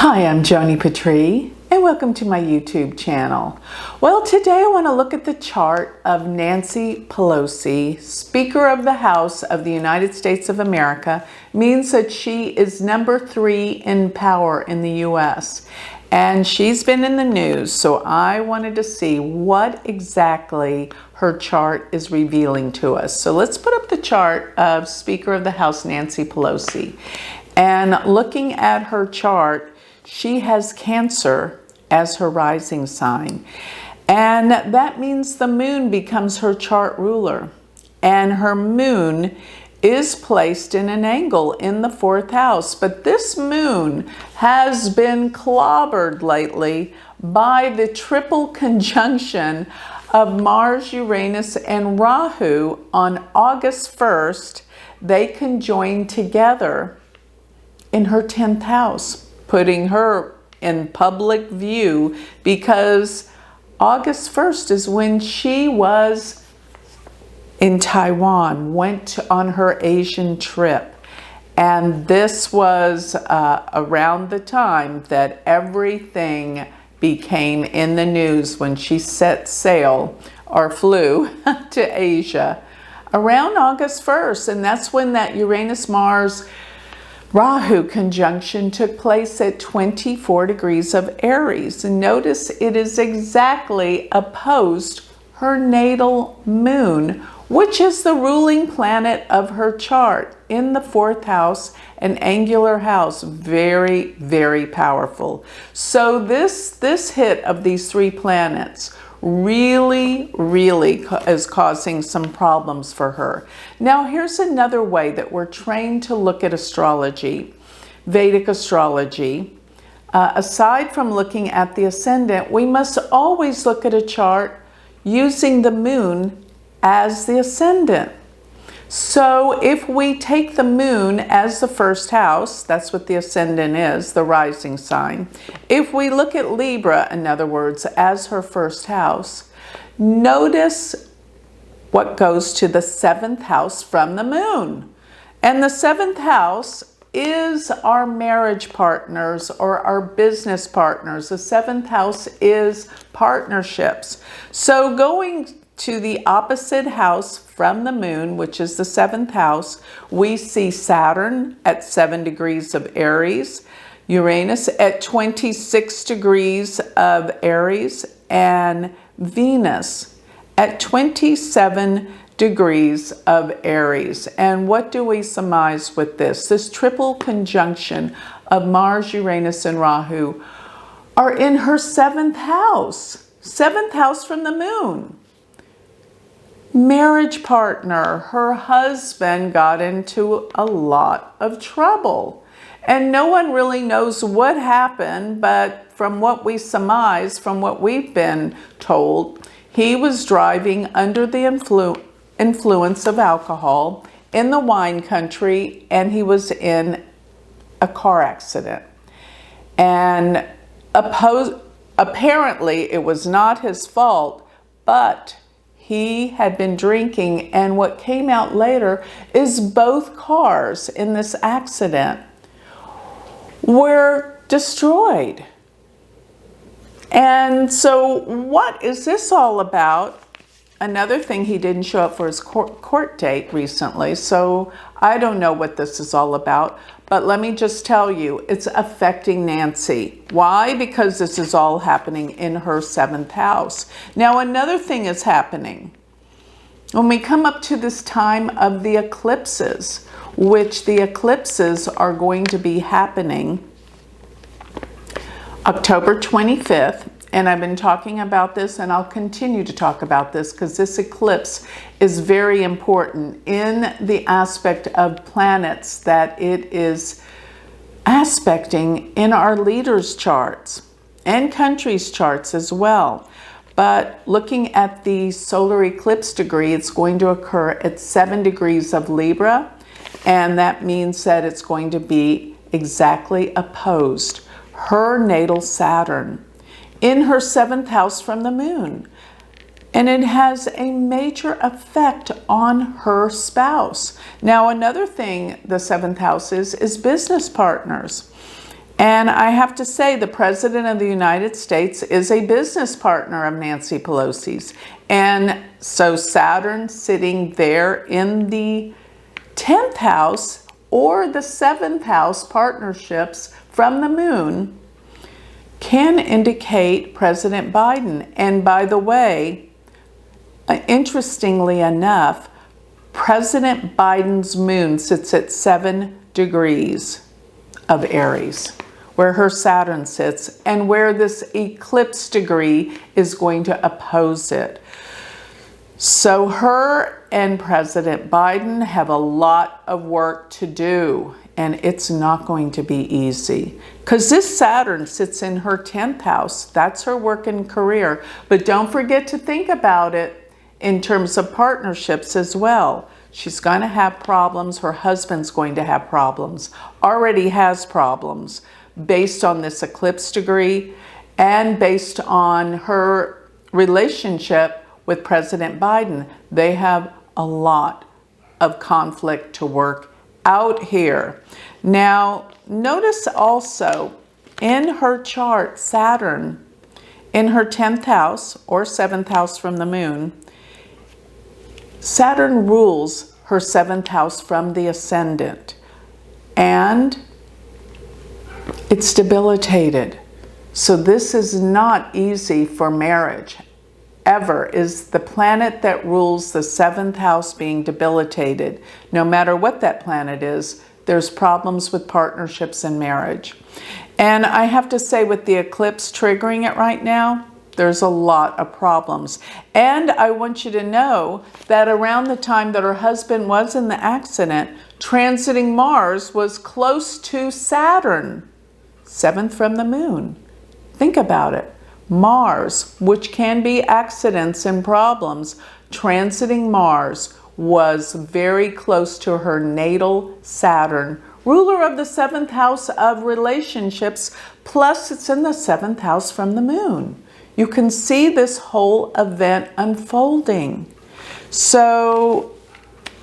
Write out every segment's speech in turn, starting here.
Hi, I'm Joni Patry, and welcome to my YouTube channel. Well, today I want to look at the chart of Nancy Pelosi, Speaker of the House of the United States of America. Means that she is number 3 in power in the U.S. And she's been in the news, so I wanted to see what exactly her chart is revealing to us. So let's put up the chart of Speaker of the House Nancy Pelosi. And looking at her chart, she has Cancer as her rising sign. And that means the moon becomes her chart ruler. And her moon is placed in an angle in the 4th house. But this moon has been clobbered lately by the triple conjunction of Mars, Uranus, and Rahu on August 1st. They conjoined together in her 10th house, putting her in public view, because August 1st is when she was in Taiwan, went on her Asian trip. And this was around the time that everything became in the news when she set sail or flew to Asia around August 1st. And that's when that Uranus-Mars Rahu conjunction took place at 24 degrees of Aries. And notice it is exactly opposed her natal moon, which is the ruling planet of her chart in the 4th house, an angular house. Very, very powerful. So this hit of these 3 planets really is causing some problems for her. Now, here's another way that we're trained to look at astrology, Vedic astrology. Aside from looking at the ascendant, we must always look at a chart using the moon as the ascendant. So if we take the moon as the 1st house, that's what the ascendant is, the rising sign. If we look at Libra, in other words, as her 1st house, notice what goes to the 7th house from the moon. And the 7th house is our marriage partners or our business partners. The 7th house is partnerships. So going to the opposite house from the moon, which is the 7th house, we see Saturn at 7 degrees of Aries, Uranus at 26 degrees of Aries, and Venus at 27 degrees of Aries. And what do we surmise with this? This triple conjunction of Mars, Uranus, and Rahu are in her 7th house. 7th house from the moon. Marriage partner, her husband got into a lot of trouble. And no one really knows what happened, but from what we surmise, from what we've been told, he was driving under the influence of alcohol in the wine country, and he was in a car accident. And apparently it was not his fault, but he had been drinking, and what came out later is both cars in this accident were destroyed. And so what is this all about? Another thing, he didn't show up for his court date recently, so I don't know what this is all about. But let me just tell you, it's affecting Nancy. Why? Because this is all happening in her 7th house. Now, another thing is happening. When we come up to this time of the eclipses, which the eclipses are going to be happening October 25th, and I've been talking about this, and I'll continue to talk about this because this eclipse is very important in the aspect of planets that it is aspecting in our leaders' charts and countries' charts as well. But looking at the solar eclipse degree, it's going to occur at 7 degrees of Libra, and that means that it's going to be exactly opposed her natal Saturn in her 7th house from the moon. And it has a major effect on her spouse. Now, another thing the 7th house is business partners. And I have to say, the President of the United States is a business partner of Nancy Pelosi's. And so Saturn sitting there in the 10th house or the 7th house, partnerships from the moon, can indicate President Biden. And by the way, interestingly enough, President Biden's moon sits at 7 degrees of Aries, where her Saturn sits, and where this eclipse degree is going to oppose it. So her and President Biden have a lot of work to do, and it's not going to be easy, because this Saturn sits in her 10th house. That's her work and career. But don't forget to think about it in terms of partnerships as well. She's going to have problems. Her husband's going to have problems, already has problems, based on this eclipse degree and based on her relationship with President Biden. They have a lot of conflict to work out here. Now, notice also in her chart, Saturn in her 10th house or 7th house from the moon, Saturn rules her 7th house from the ascendant, and it's debilitated. So this is not easy for marriage. Ever is the planet that rules the 7th house being debilitated. No matter what that planet is, there's problems with partnerships and marriage. And I have to say, with the eclipse triggering it right now, there's a lot of problems. And I want you to know that around the time that her husband was in the accident, transiting Mars was close to Saturn, 7th from the moon. Think about it. Mars, which can be accidents and problems, transiting Mars was very close to her natal Saturn, ruler of the 7th house of relationships, plus it's in the 7th house from the moon. You can see this whole event unfolding. So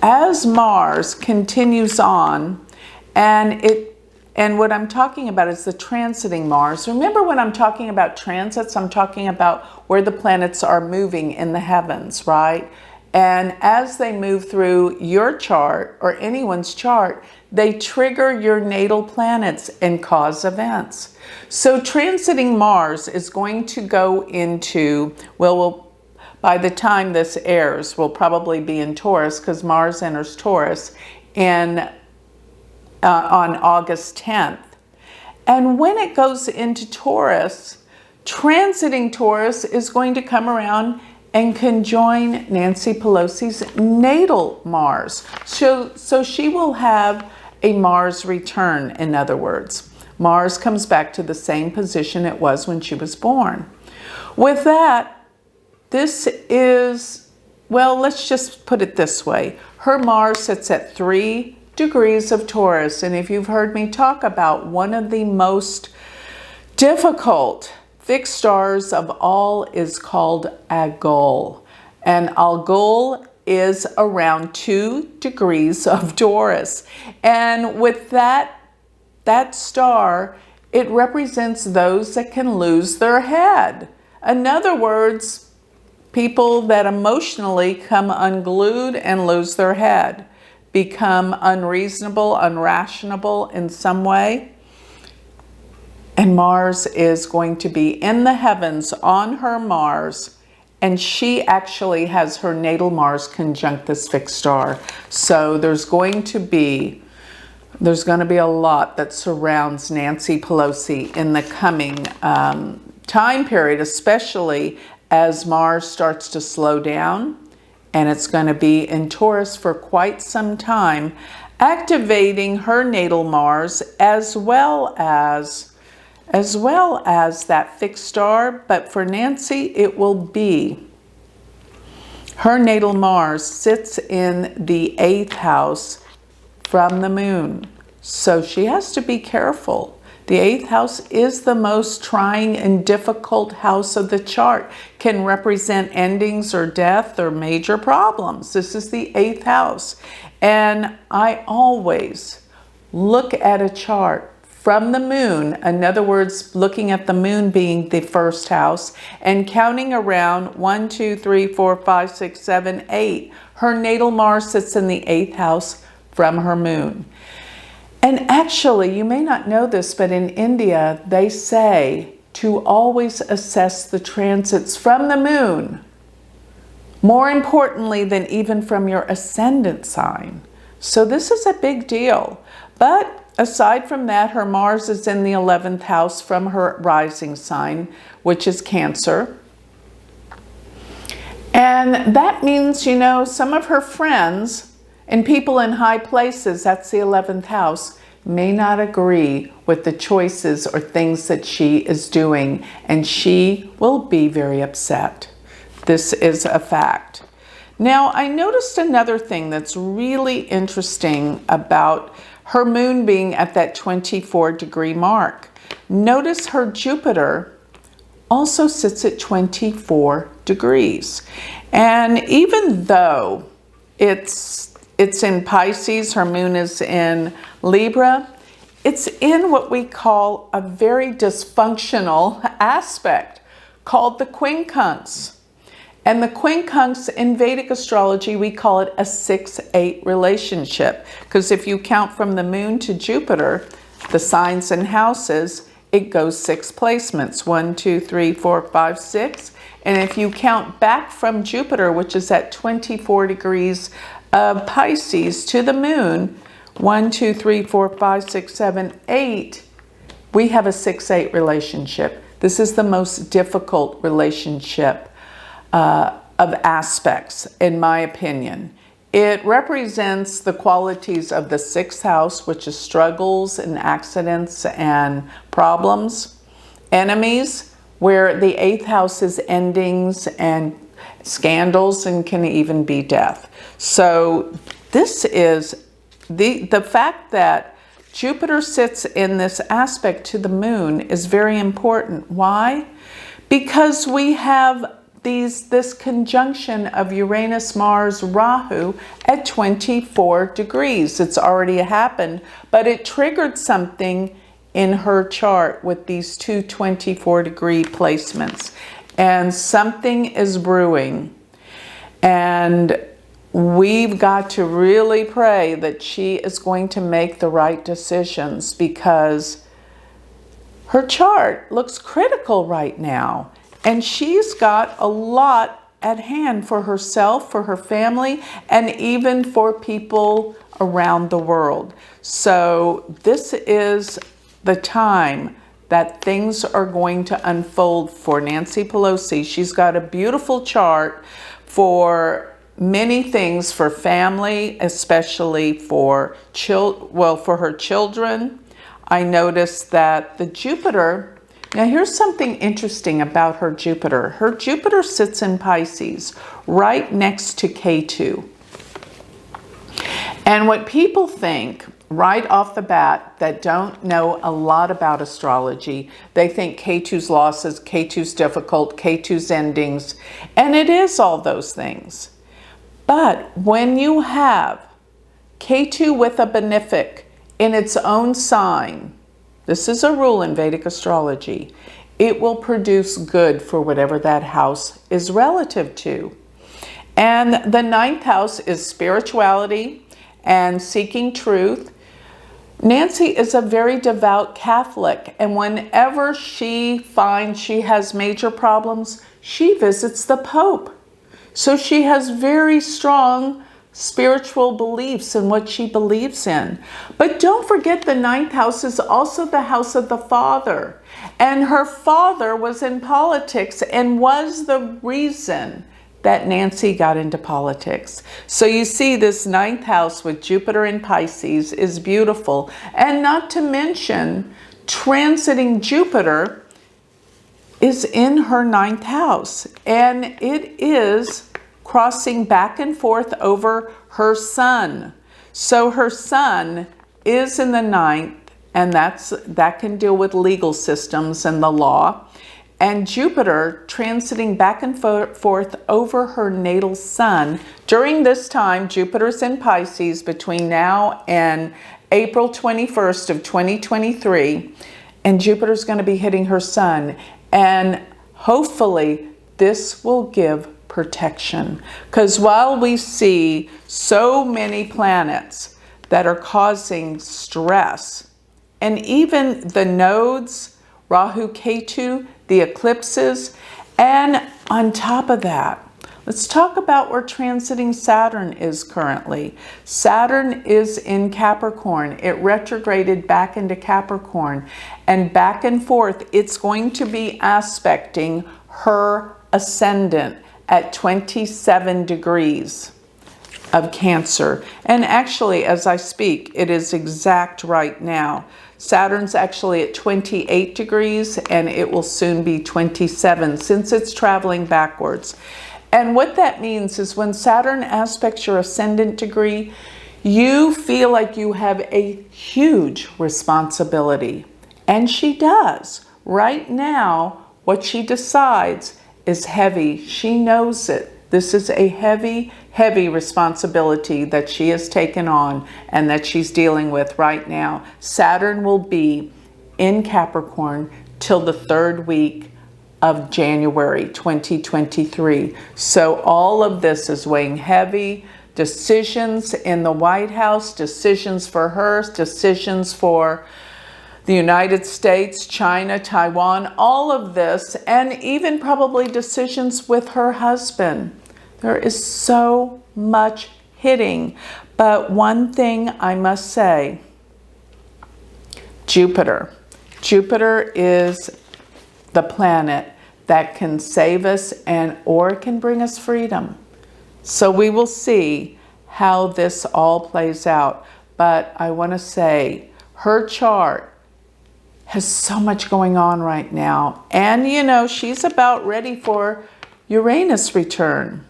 as Mars continues on, and what I'm talking about is the transiting Mars. Remember, when I'm talking about transits, I'm talking about where the planets are moving in the heavens, right? And as they move through your chart or anyone's chart, they trigger your natal planets and cause events. So transiting Mars is going to go into, by the time this airs, we'll probably be in Taurus, because Mars enters Taurus on August 10th. And when it goes into Taurus, transiting Taurus is going to come around and conjoin Nancy Pelosi's natal Mars. So she will have a Mars return, in other words. Mars comes back to the same position it was when she was born. With that, this is, well, let's just put it this way. Her Mars sits at 3 degrees of Taurus. And if you've heard me talk about one of the most difficult fixed stars of all is called Algol. And Algol is around 2 degrees of Taurus. And with that star, it represents those that can lose their head. In other words, people that emotionally come unglued and lose their head, become unreasonable, unrational in some way. And Mars is going to be in the heavens on her Mars, and she actually has her natal Mars conjunct this fixed star. So there's going to be a lot that surrounds Nancy Pelosi in the coming time period, especially as Mars starts to slow down, and it's going to be in Taurus for quite some time, activating her natal Mars as well as that fixed star. But for Nancy, it will be her natal Mars sits in the 8th house from the moon. So she has to be careful. The 8th house is the most trying and difficult house of the chart. Can represent endings or death or major problems. This is the 8th house. And I always look at a chart from the moon, in other words, looking at the moon being the first house, and counting around 1, 2, 3, 4, 5, 6, 7, 8. Her natal Mars sits in the 8th house from her moon. And actually, you may not know this, but in India, they say to always assess the transits from the moon, more importantly than even from your ascendant sign. So this is a big deal. But aside from that, her Mars is in the 11th house from her rising sign, which is Cancer. And that means, you know, some of her friends and people in high places, that's the 11th house, may not agree with the choices or things that she is doing, and she will be very upset. This is a fact. Now, I noticed another thing that's really interesting about her moon being at that 24-degree mark. Notice her Jupiter also sits at 24 degrees. And even though it's in Pisces, her moon is in Libra, it's in what we call a very dysfunctional aspect called the Thequincunx. And the Thequincunx in Vedic astrology, we call it a 6-8 relationship, because if you count from the moon to Jupiter, the signs and houses, it goes 6 placements, 1, 2, 3, 4, 5, 6. And if you count back from Jupiter, which is at 24 degrees of Pisces, to the moon, 1, 2, 3, 4, 5, 6, 7, 8, we have a 6-8 relationship. This is the most difficult relationship of aspects, in my opinion. It represents the qualities of the 6th house, which is struggles and accidents and problems, enemies, where the 8th house is endings and scandals and can even be death. So this is the fact that Jupiter sits in this aspect to the moon is very important. Why? Because we have this conjunction of Uranus, Mars, Rahu at 24 degrees. It's already happened, but it triggered something in her chart with these two 24-degree placements. And something is brewing. And we've got to really pray that she is going to make the right decisions, because her chart looks critical right now. And she's got a lot at hand for herself, for her family, and even for people around the world. So this is the time that things are going to unfold for Nancy Pelosi. She's got a beautiful chart for many things, for family, especially for her children. I noticed that the Jupiter. Now here's something interesting about her Jupiter. Her Jupiter sits in Pisces, right next to Ketu. And what people think right off the bat that don't know a lot about astrology, they think Ketu's losses, Ketu's difficult, Ketu's endings, and it is all those things. But when you have Ketu with a benefic in its own sign, this is a rule in Vedic astrology, it will produce good for whatever that house is relative to. And the 9th house is spirituality and seeking truth. Nancy is a very devout Catholic, and whenever she finds she has major problems, she visits the Pope. So she has very strong spiritual beliefs in what she believes in. But don't forget, the 9th house is also the house of the father. And her father was in politics and was the reason that Nancy got into politics. So you see, this 9th house with Jupiter in Pisces is beautiful. And not to mention, transiting Jupiter is in her 9th house. And it is crossing back and forth over her sun. So her sun is in the 9th, and that can deal with legal systems and the law. And Jupiter transiting back and forth over her natal sun. During this time, Jupiter's in Pisces between now and April 21st of 2023, and Jupiter's going to be hitting her sun. And hopefully this will give protection. Because while we see so many planets that are causing stress, and even the nodes, Rahu, Ketu, the eclipses, and on top of that, let's talk about where transiting Saturn is currently. Saturn is in Capricorn. It retrograded back into Capricorn, and back and forth, it's going to be aspecting her ascendant at 27 degrees of Cancer. And actually, as I speak, it is exact right now. Saturn's actually at 28 degrees, and it will soon be 27 since it's traveling backwards. And what that means is when Saturn aspects your ascendant degree, you feel like you have a huge responsibility. And she does. Right now, what she decides is heavy. She knows it. This is a heavy, heavy responsibility that she has taken on and that she's dealing with right now. Saturn will be in Capricorn till the 3rd week of January 2023. So all of this is weighing heavy. Decisions in the White House, decisions for her, decisions for the United States, China, Taiwan, all of this, and even probably decisions with her husband. There is so much hitting. But one thing I must say, Jupiter. Jupiter is the planet that can save us or can bring us freedom. So we will see how this all plays out. But I want to say her chart has so much going on right now. And you know, she's about ready for Uranus return.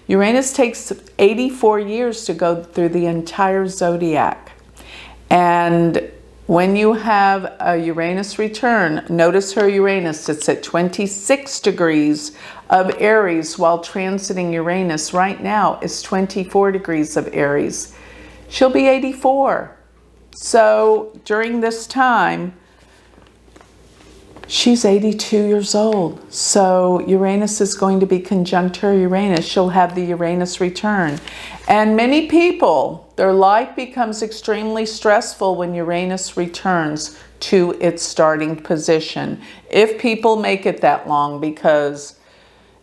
Uranus takes 84 years to go through the entire zodiac. And when you have a Uranus return, notice her Uranus sits at 26 degrees of Aries, while transiting Uranus right now is 24 degrees of Aries. She'll be 84. So during this time, she's 82 years old. So Uranus is going to be conjunct her Uranus. She'll have the Uranus return. And many people, their life becomes extremely stressful when Uranus returns to its starting position. If people make it that long, because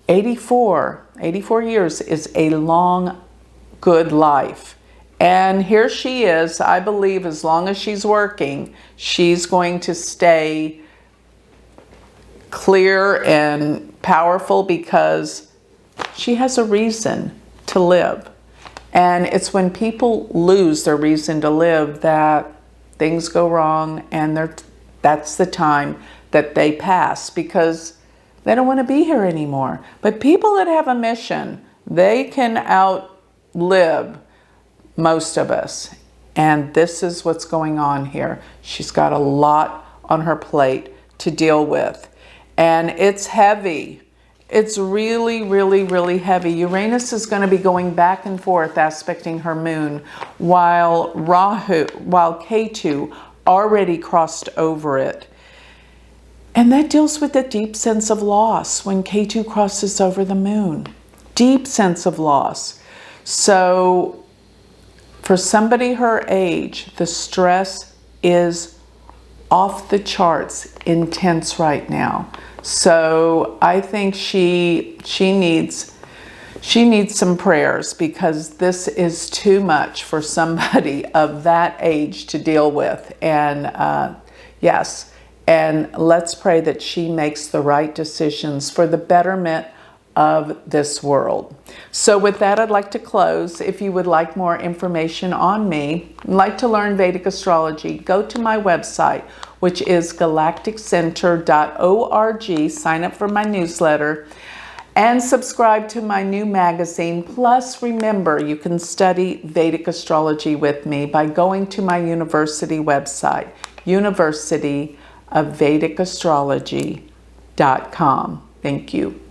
84 years is a long, good life. And here she is. I believe as long as she's working, she's going to stay clear and powerful because she has a reason to live. And it's when people lose their reason to live that things go wrong, and that's the time that they pass because they don't want to be here anymore. But people that have a mission, they can outlive most of us. And this is what's going on here. She's got a lot on her plate to deal with. And it's heavy. It's really, really, really heavy. Uranus is going to be going back and forth aspecting her moon, while Ketu already crossed over it. And that deals with a deep sense of loss when Ketu crosses over the moon. Deep sense of loss. So for somebody her age, the stress is off the charts intense right now. So I think she needs some prayers, because this is too much for somebody of that age to deal with. And yes, and let's pray that she makes the right decisions for the betterment of this world. So with that, I'd like to close. If you would like more information on me, like to learn Vedic astrology, go to my website, which is galacticcenter.org. Sign up for my newsletter and subscribe to my new magazine. Plus, remember, you can study Vedic astrology with me by going to my university website, University of Vedic Astrology.com. Thank you.